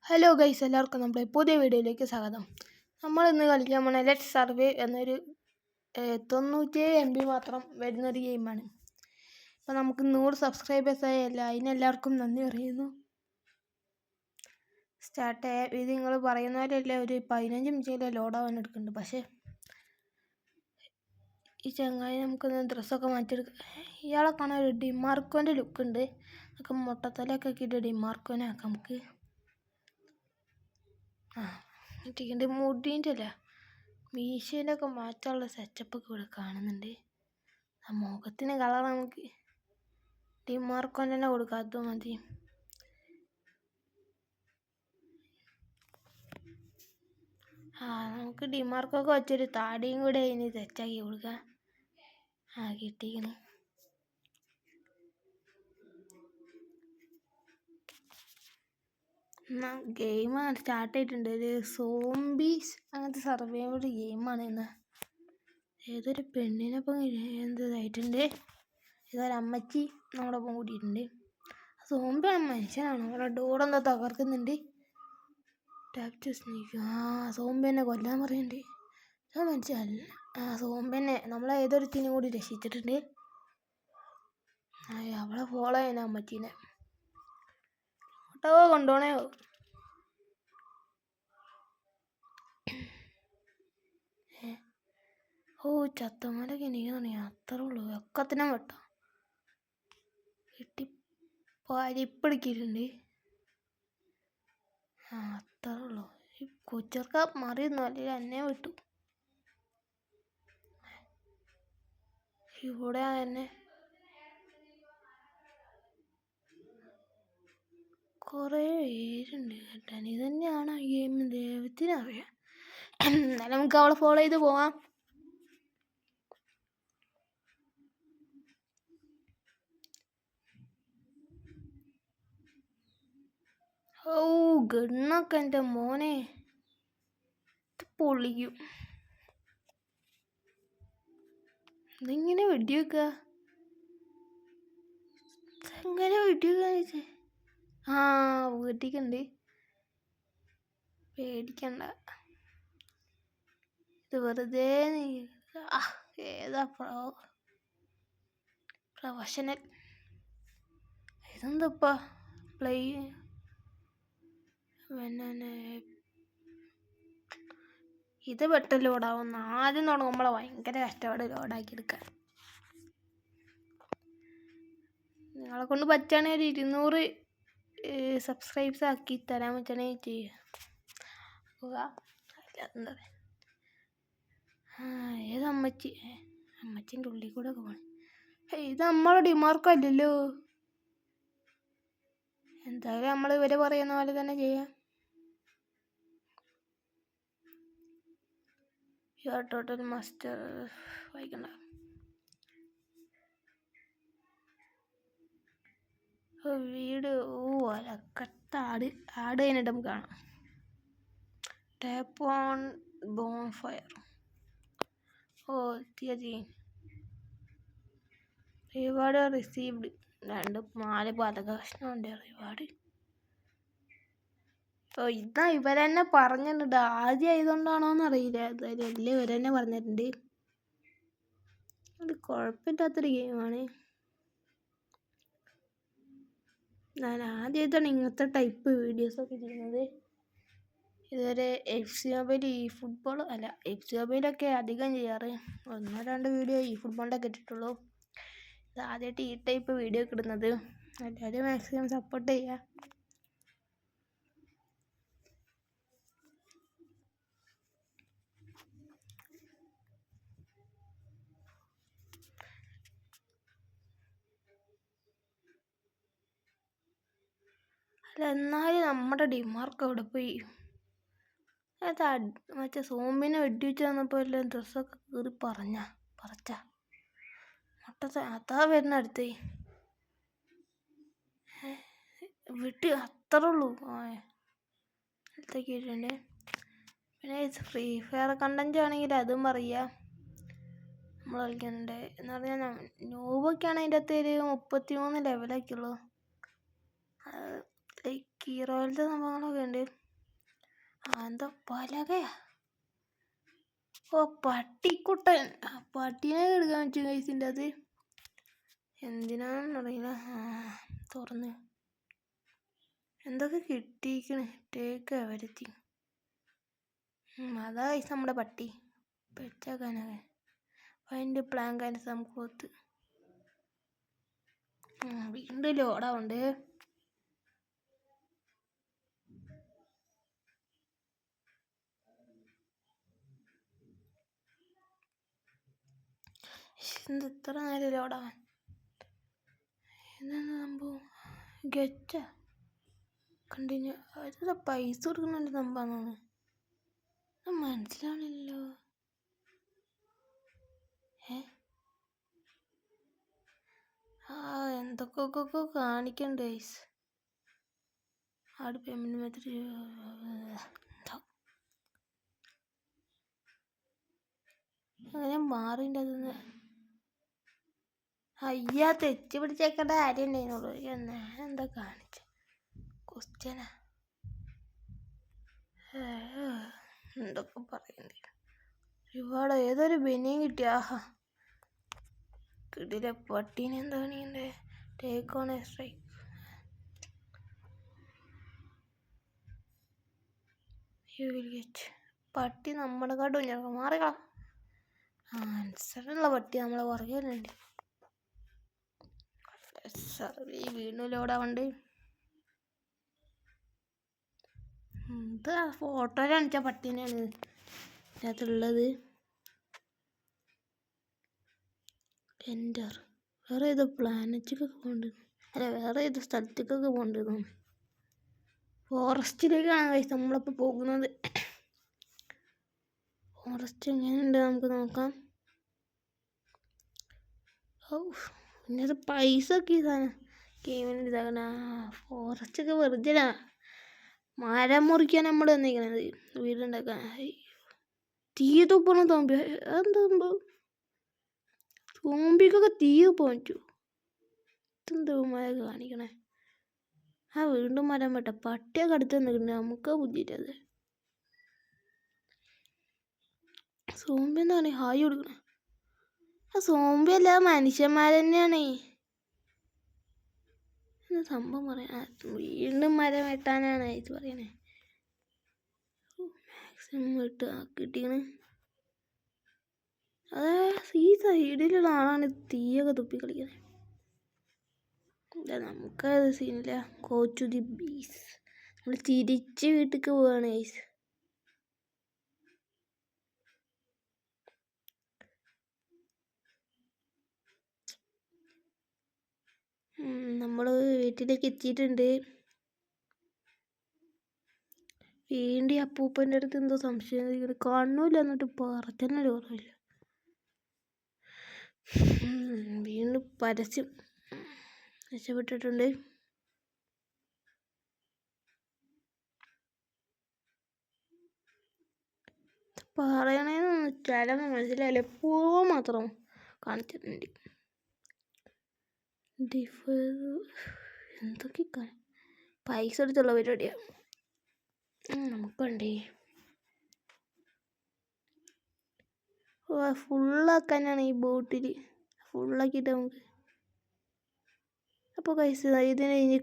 Hello guys, എല്ലാവർക്കും നമ്മുടെ പുതിയ വീഡിയോയിലേക്ക് സ്വാഗതം. നമ്മൾ ഇന്ന് കളിക്കാൻ പോണ ലെറ്റ് സർവേ എന്നൊരു 97 MB മാത്രം വരുന്നൊരു ഗെയിമാണ്. അപ്പോൾ നമുക്ക് 100 സബ്സ്ക്രൈബേഴ്സ് ആയല്ല, അതിനെല്ലാവർക്കും നന്ദി പറയുന്നു. സ്റ്റാർട്ട് ചെയ്യാം. ഇത് നിങ്ങൾ പറയുന്ന പോലെയല്ല, ഒരു 15 മിനിറ്റിലെ ലോഡാവാൻ എടുക്കുന്നുണ്ട്. പക്ഷേ ഈ ചങ്ങായി നമുക്കൊന്ന് ഡ്രസ്സൊക്കെ മാറ്റിയെടുക്കാം. ഇയാളെ കാണാൻ ഒരു ഡിമാർക്കോൻ്റെ ലുക്ക് ഉണ്ട്. നമുക്ക് മുട്ടത്തലൊക്കെ ആക്കിയിട്ട് ഡിമാർക്കോനെ ആക്കാം. നമുക്ക് കിട്ടിയിട്ടുണ്ട്. മുടീൻ്റെ അല്ല, മീശേൻ്റെ ഒക്കെ മാറ്റാനുള്ള സെറ്റപ്പൊക്കെ ഇവിടെ കാണുന്നുണ്ട്. ആ മുഖത്തിന് കളർ നമുക്ക് ഡിമാർക്കോൻ്റെ തന്നെ കൊടുക്കാത്ത മതി. നമുക്ക് ഡിമാർക്കൊക്കെ വെച്ചൊരു താടിയും കൂടെ അതിന് സെറ്റാക്കി കൊടുക്കാം. കിട്ടിക്കണ്. ഗെയിം സ്റ്റാർട്ട് ചെയ്തിട്ടുണ്ട്. ഒരു സോംബീസ് അങ്ങനത്തെ സർവൈവൽ ഗെയിമാണ്. ഇന്ന് ഏതൊരു പെണ്ണിനൊപ്പം എന്തതായിട്ടുണ്ട്. ഇതൊരമ്മച്ചി നമ്മളൊപ്പം കൂടിയിട്ടുണ്ട്. സോംബിയാണ്, മനുഷ്യനാണ്. അവിടെ ഡോറെന്താ തകർക്കുന്നുണ്ട്. Tap to sneak. സോംബി എന്നെ കൊല്ലാൻ പറയുന്നുണ്ട്. മനസ്സിലല്ല. സോംബി എന്നെ നമ്മളെ ഏതൊരുത്തിനും കൂടി രക്ഷിച്ചിട്ടുണ്ട്. അവളെ ഫോളോ ചെയ്യുന്ന അമ്മച്ചീനെ ഓട്ടോ കൊണ്ടുപോണേ. ചത്തമാരൊക്കെ എനിക്ക് തോന്നി അത്രേ ഉള്ളൂ. ഒക്കത്തിനും വെട്ടോ കിട്ടി പരിപ്പിടിക്കിട്ടുണ്ട്. അത്രേ ഉള്ളൂ. ഈ കൊച്ചർക്ക മറിയൊന്നും അല്ലെങ്കിൽ എന്നെ വിട്ടു. ഇവിടെ തന്നെ കുറേ പേരുണ്ട് കേട്ടാൻ. ഇത് തന്നെയാണ് ഈ ഗെയിം, ദൈവത്തിനറിയാം. എന്നാലും നമുക്ക് അവളെ ഫോളോ ചെയ്ത് പോവാം. ഗണ്ണൊക്കെ എൻ്റെ മോനെ പൊളിക്കും. ഇതിങ്ങനെ വെടിവെക്കുക, എങ്ങനെ വെടിവെക്കാന്ന് വെച്ചേ. വീട്ടിക്കുണ്ട്. പേടിക്കണ്ട, ഇത് വെറുതെ ഏതാ പ്രൊഫഷണൽ. ഇതെന്തപ്പാ പ്ലേ ഇത് പെട്ടെന്ന് ലോഡാവുന്ന. ആദ്യം തുടങ്ങുമ്പോഴെ ഭയങ്കര കഷ്ടപ്പാട് ലോഡാക്കി എടുക്കാൻ. നിങ്ങളെ കൊണ്ട് പറ്റുകയാണെങ്കിൽ ഒരു 200 സബ്സ്ക്രൈബ്സ് ആക്കി തരാൻ പറ്റുകയാണെങ്കിൽ ചെയ്യുക. എന്താ ഏത് അമ്മച്ചിൻ്റെ ഉള്ളിൽ കൂടെ ഒക്കെ പോണേ. ഇത് നമ്മളെ ഡിമാർക്കോ അല്ലല്ലോ. എന്തായാലും നമ്മൾ ഇവരെ പറയുന്ന പോലെ തന്നെ ചെയ്യാം. ടോട്ടൽ മാസ്റ്റർ വായിക്കണ്ട. വീട് അലക്കട്ട ആട് കഴിഞ്ഞിട്ട് നമുക്ക് കാണാം. Tap on bonfire. തീയതി റിവാർഡ് റിസീവ്ഡ് 4 പാതക കഷ്ണമുണ്ട് റിവാർഡ്. ഇതാ ഇവരെന്നെ പറഞ്ഞിട്ടുണ്ട്. ആദ്യം ആയതുകൊണ്ടാണോന്ന് അറിയില്ല. എന്തായാലും എല്ലാം ഇവരെന്നെ പറഞ്ഞിട്ടുണ്ട്. അത് കുഴപ്പമില്ലാത്തൊരു ഗെയിമാണ്. ഞാൻ ആദ്യമായിട്ടാണ് ഇങ്ങനത്തെ ടൈപ്പ് വീഡിയോസൊക്കെ ചെയ്യുന്നത്. ഇതുവരെ FC മൊബൈൽ ഫുട്ബോൾ അല്ല, FC മൊബൈലൊക്കെ അധികം ചെയ്യാറ്. 1-2 വീഡിയോ ഫുട്ബോളിൻ്റെ ഒക്കെ ഇട്ടിട്ടുള്ളൂ. ഇത് ആദ്യമായിട്ട് ഈ ടൈപ്പ് വീഡിയോ ഒക്കെ ഇടുന്നത്. എല്ലാവരും മാക്സിമം സപ്പോർട്ട് ചെയ്യുക. അല്ല, എന്നാലും നമ്മുടെ ഡിമാർക്ക് അവിടെ പോയി. മറ്റേ സോമ്പിനെ വെടിവെച്ച് തന്നപ്പോൾ എല്ലാം ഡ്രസ്സൊക്കെ കീറി പറച്ച അതാ വരുന്ന അടുത്തേ അത്രേ ഉള്ളൂ. അടുത്തേക്ക് ഇട്ടുണ്ട്. പിന്നെ ഫ്രീ ഫയർ കണ്ടന്റ് ആണെങ്കിൽ അതും പറയാം. നമ്മൾ കളിക്കുന്നുണ്ട് എന്ന് പറഞ്ഞാൽ നോബൊക്കെയാണ് അതിൻ്റെ അകത്ത് ഒരു 33 ലെവലൊക്കെയുള്ളൂ. ലൈക്ക് ഹീറോയിലത്തെ സംഭവങ്ങളൊക്കെ ഉണ്ട്. എന്താ പലകയാ? ഓ പട്ടിക്കുട്ടൻ. പട്ടീനെ എടുക്കാൻ പറ്റും കൈസിൻ്റെ അത്. എന്തിനാണെന്നറിയില്ല. തുറന്ന് എന്തൊക്കെ കിട്ടിയിരിക്കണ്. ടേക്ക് വരുത്തി. അതാ കൈസ് നമ്മുടെ പട്ടി. പെറ്റാക്കാനൊക്കെ അതിൻ്റെ പ്ലാൻ കാര്യം സംഭവത്ത് വീണ്ടും ലോഡാവുണ്ട്. എന്ത് ഇത്ര നേരം ലോഡാവാൻ? എന്താണ് സംഭവം? ഗെറ്റ കണ്ടിന്യൂ. അതെന്താ പൈസ കൊടുക്കുന്നുണ്ട് സംഭവമാണ്. മനസ്സിലാവണില്ലല്ലോ. എന്തൊക്കെ കാണിക്കണ്ട് ഗൈസ്. ആട് പേയ്മെന്റ് മെത്തേഡ് അങ്ങനെ മാറിൻ്റെ അതൊന്ന്. അയ്യാ തെറ്റി പിടിച്ചേക്കേണ്ട കാര്യം ഉണ്ടായിരുന്നുള്ളൂ. എന്താ കാണിച്ച ക്വസ്റ്റ്യനാ? എന്തൊക്കെ പറയണ്ടേ. ഒരുപാട് ഏതൊരു ബനിയും കിട്ടിയ. കിടില പട്ടീനെ എന്താ പണിയുണ്ട്? Take on A strike. പട്ടി നമ്മുടെ കാട്ടും ഞങ്ങൾ മാറിക്കളാം. ആൻസറുള്ള പട്ടി നമ്മളെ പുറകെയുണ്ട്. വീണ്ടും ലോഡാവണ്ട്. ഇത് ഫോട്ടോ കാണിച്ച പട്ടീനെയാണ് ഇതിനകത്തുള്ളത്. എൻ്റർ. വേറെ ഏതോ പ്ലാനറ്റിക്കൊക്കെ പോകേണ്ടത്. അല്ല വേറെ ഏതോ സ്ഥലത്തേക്കൊക്കെ പോകേണ്ടത്. ഫോറസ്റ്റിലേക്കാണ് കഴിച്ച് നമ്മളിപ്പോൾ പോകുന്നത്. ഫോറസ്റ്റ് എങ്ങനെയുണ്ട് നമുക്ക് നോക്കാം. പിന്നെ അത് പൈസ ഒക്കെ ഇതാണ് ഗെയിമിന് ഇതാകണ. ഫോറസ്റ്റൊക്കെ വെറുതെ മരം മുറിക്കാൻ നമ്മൾ വന്നിരിക്കണത്. വീടുണ്ടാക്കാൻ തീ തുപ്പണം. തോമ്പി എന്താ സംഭവം? തോമ്പിക്കൊക്കെ തീ തുപ്പാൻ പറ്റുമോ? ഇതെന്തോ മരം കാണിക്കണേ. വീണ്ടും മരം വെട്ട. പട്ടിയൊക്കെ അടുത്ത് നിൽക്കുന്നുണ്ട്. നമുക്ക് ബുദ്ധിയിട്ടത്. സോംബി എന്താണ് ഹായ് കൊടുക്കണേ? സോംബി അല്ല മനുഷ്യന്മാർ തന്നെയാണ്. സംഭവം പറയാ. വീണ്ടും മരം വെട്ടാനാണ് ഇത് പറയണേ. മാക്സിമം വെട്ട് കിട്ടിയാണ്. അതെ ഈ സൈഡിലുള്ള ആളാണ് തീയൊക്കെ തുപ്പി കളിക്കുന്നത്. നമുക്കത് സീനില്ല. Go to the beach. നമ്മൾ തിരിച്ച് വീട്ടിലേക്ക് പോവാണ് ഗൈസ്. നമ്മൾ വീട്ടിലേക്ക് എത്തിയിട്ടുണ്ട്. വീണ്ടും അപ്പൂപ്പൻ്റെ അടുത്ത് എന്തോ സംശയം കാണൂല. എന്നിട്ട് പറഞ്ഞൊരു കുറവില്ല. വീണ്ടും പരസ്യം രക്ഷപ്പെട്ടിട്ടുണ്ട്. പറയണേന്ന് ചിലന്ന് മനസ്സിലായില്ല. പൂവ് മാത്രം കാണിച്ചിട്ടുണ്ട്. എന്തൊക്കെ പൈസ എടുത്തുള്ള പരിപാടിയാണ് നമുക്കുണ്ടേ. ഫുള്ളാക്കാനാണ് ഈ ബോട്ടിൽ. ഫുള്ളാക്കിയിട്ട് നമുക്ക് അപ്പോൾ പൈസ ഇതിന് ഇനി